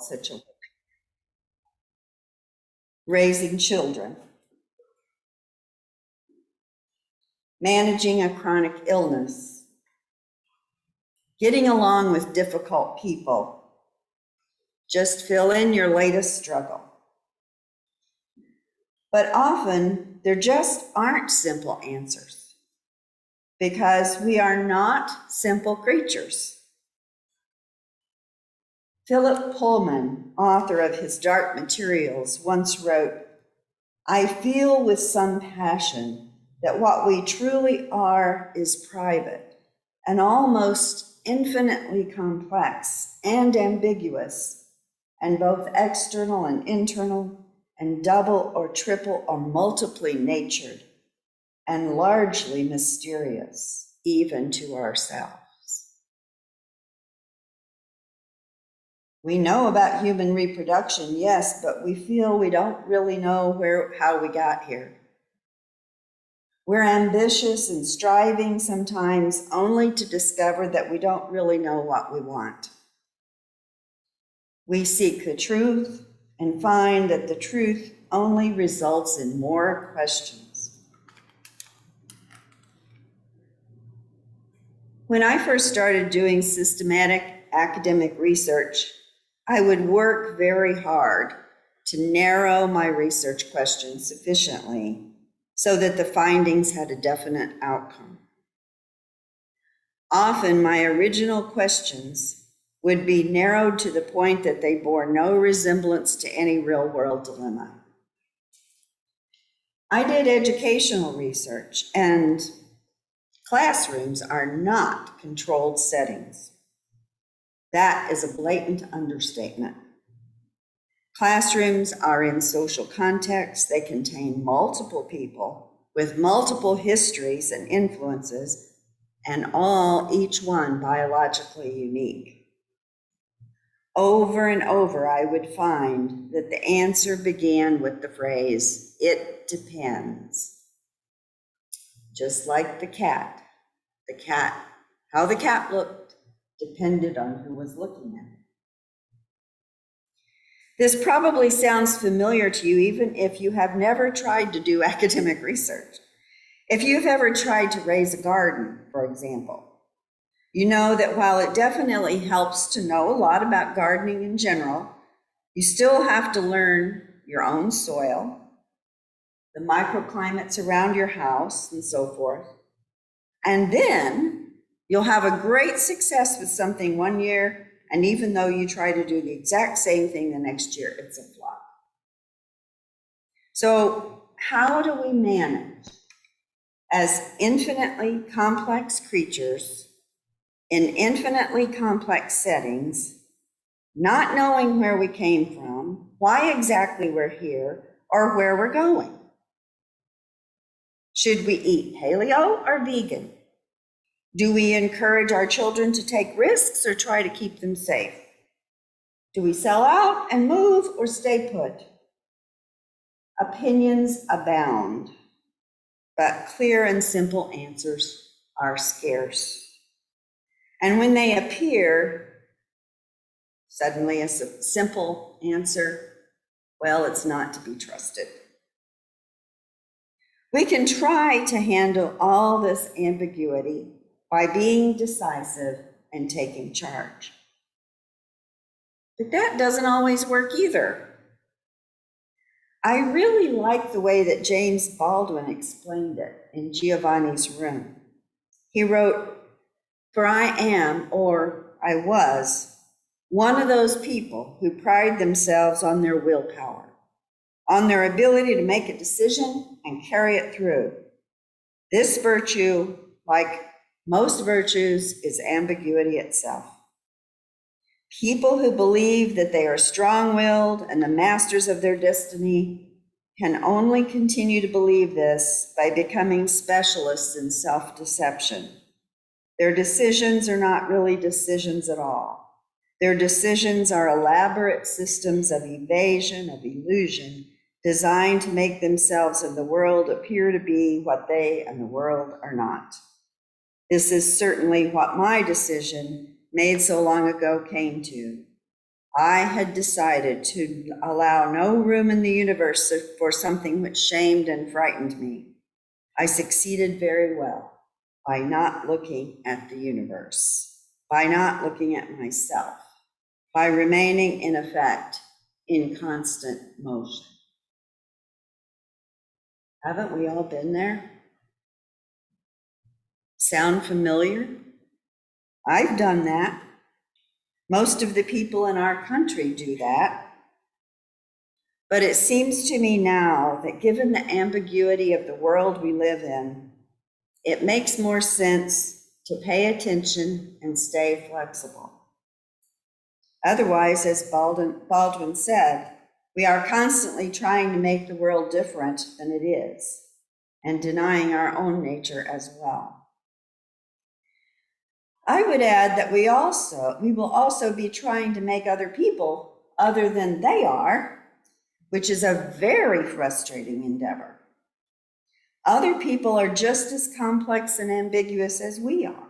situation. Raising children, managing a chronic illness, getting along with difficult people. Just fill in your latest struggle. But often there just aren't simple answers because we are not simple creatures. Philip Pullman, author of His Dark Materials, once wrote, "I feel with some passion that what we truly are is private and almost infinitely complex and ambiguous, and both external and internal, and double or triple or multiply natured, and largely mysterious, even to ourselves." We know about human reproduction, yes, but we feel we don't really know how we got here. We're ambitious and striving sometimes only to discover that we don't really know what we want. We seek the truth and find that the truth only results in more questions. When I first started doing systematic academic research, I would work very hard to narrow my research questions sufficiently so that the findings had a definite outcome. Often my original questions would be narrowed to the point that they bore no resemblance to any real-world dilemma. I did educational research, and classrooms are not controlled settings. That is a blatant understatement. Classrooms are in social contexts. They contain multiple people with multiple histories and influences, and each one biologically unique. Over and over, I would find that the answer began with the phrase, "It depends." Just like the cat, how the cat looked depended on who was looking at it. This probably sounds familiar to you, even if you have never tried to do academic research. If you've ever tried to raise a garden, for example, you know that while it definitely helps to know a lot about gardening in general, you still have to learn your own soil, the microclimates around your house, and so forth. And then you'll have a great success with something one year, and even though you try to do the exact same thing the next year, it's a flop. So how do we manage as infinitely complex creatures in infinitely complex settings, not knowing where we came from, why exactly we're here, or where we're going? Should we eat paleo or vegan? Do we encourage our children to take risks or try to keep them safe? Do we sell out and move or stay put? Opinions abound, but clear and simple answers are scarce. And when they appear, suddenly a simple answer, well, it's not to be trusted. We can try to handle all this ambiguity by being decisive and taking charge. But that doesn't always work either. I really like the way that James Baldwin explained it in Giovanni's Room. He wrote, "For I am, or I was, one of those people who pride themselves on their willpower, on their ability to make a decision and carry it through. This virtue, like most virtues, is ambiguity itself. People who believe that they are strong-willed and the masters of their destiny can only continue to believe this by becoming specialists in self-deception. Their decisions are not really decisions at all. Their decisions are elaborate systems of evasion, of illusion, designed to make themselves and the world appear to be what they and the world are not. This is certainly what my decision, made so long ago, came to. I had decided to allow no room in the universe for something which shamed and frightened me. I succeeded very well by not looking at the universe, by not looking at myself, by remaining, in effect, in constant motion. Haven't we all been there? Sound familiar? I've done that. Most of the people in our country do that. But it seems to me now that given the ambiguity of the world we live in, it makes more sense to pay attention and stay flexible. Otherwise, as Baldwin said, we are constantly trying to make the world different than it is and denying our own nature as well. I would add that we will also be trying to make other people other than they are, which is a very frustrating endeavor. Other people are just as complex and ambiguous as we are.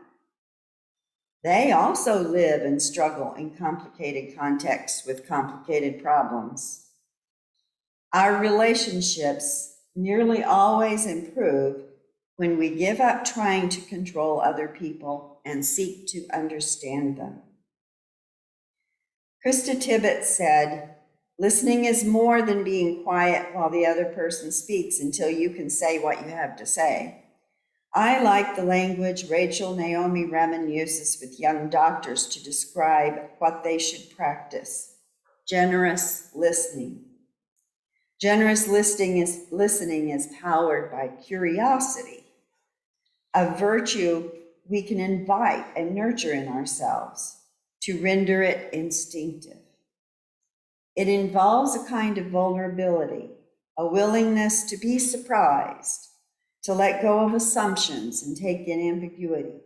They also live and struggle in complicated contexts with complicated problems. Our relationships nearly always improve when we give up trying to control other people and seek to understand them. Krista Tibbett said, "Listening is more than being quiet while the other person speaks until you can say what you have to say." I like the language Rachel Naomi Remen uses with young doctors to describe what they should practice: generous listening. Generous listening is powered by curiosity, a virtue we can invite and nurture in ourselves to render it instinctive. It involves a kind of vulnerability, a willingness to be surprised, to let go of assumptions and take in ambiguity.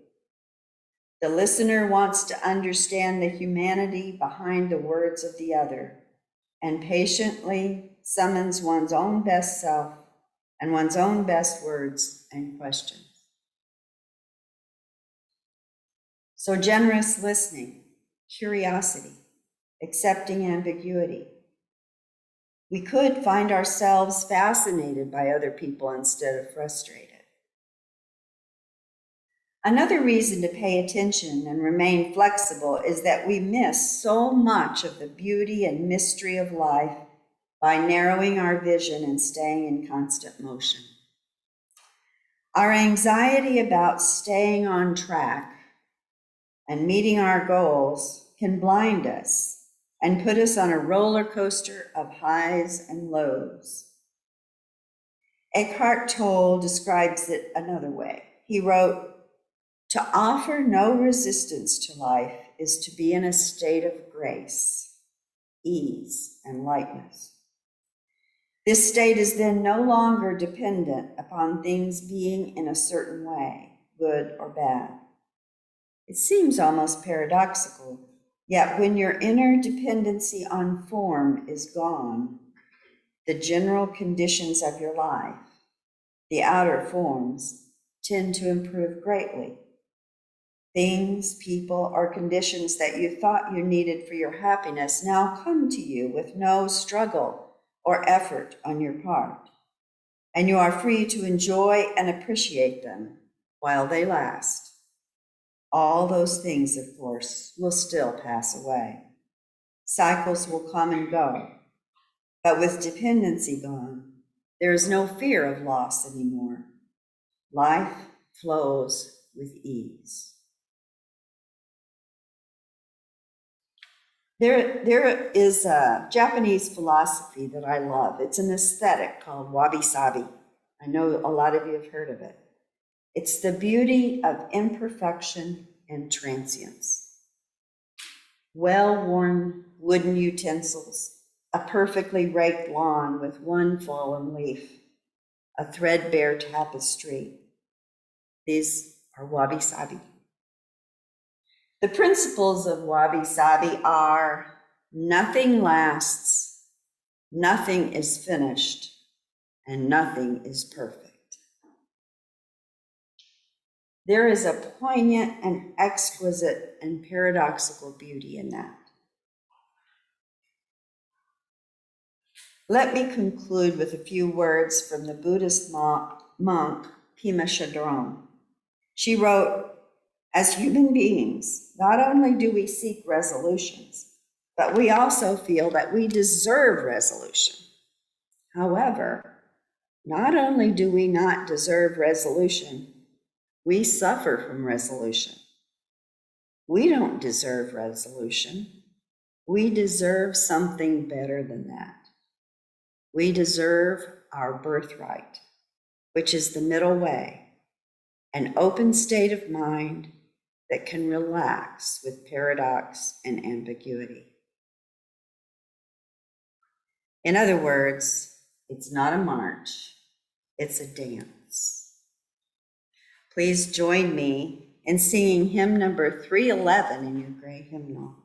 The listener wants to understand the humanity behind the words of the other and patiently summons one's own best self and one's own best words and questions. So generous listening, curiosity, accepting ambiguity. We could find ourselves fascinated by other people instead of frustrated. Another reason to pay attention and remain flexible is that we miss so much of the beauty and mystery of life by narrowing our vision and staying in constant motion. Our anxiety about staying on track and meeting our goals can blind us and put us on a roller coaster of highs and lows. Eckhart Tolle describes it another way. He wrote, "To offer no resistance to life is to be in a state of grace, ease, and lightness. This state is then no longer dependent upon things being in a certain way, good or bad." It seems almost paradoxical, yet when your inner dependency on form is gone, the general conditions of your life, the outer forms, tend to improve greatly. Things, people, or conditions that you thought you needed for your happiness now come to you with no struggle or effort on your part, and you are free to enjoy and appreciate them while they last. All those things, of course, will still pass away. Cycles will come and go, but with dependency gone, there is no fear of loss anymore. Life flows with ease. There is a Japanese philosophy that I love. It's an aesthetic called wabi-sabi. I know a lot of you have heard of it. It's the beauty of imperfection and transience. Well-worn wooden utensils, a perfectly raked lawn with one fallen leaf, a threadbare tapestry. These are wabi-sabi. The principles of wabi-sabi are: nothing lasts, nothing is finished, and nothing is perfect. There is a poignant and exquisite and paradoxical beauty in that. Let me conclude with a few words from the Buddhist monk Pema Chodron. She wrote, "As human beings, not only do we seek resolutions, but we also feel that we deserve resolution. However, not only do we not deserve resolution, we suffer from resolution. We don't deserve resolution. We deserve something better than that. We deserve our birthright, which is the middle way, an open state of mind that can relax with paradox and ambiguity." In other words, it's not a march, it's a dance. Please join me in singing hymn number 311 in your gray hymnal.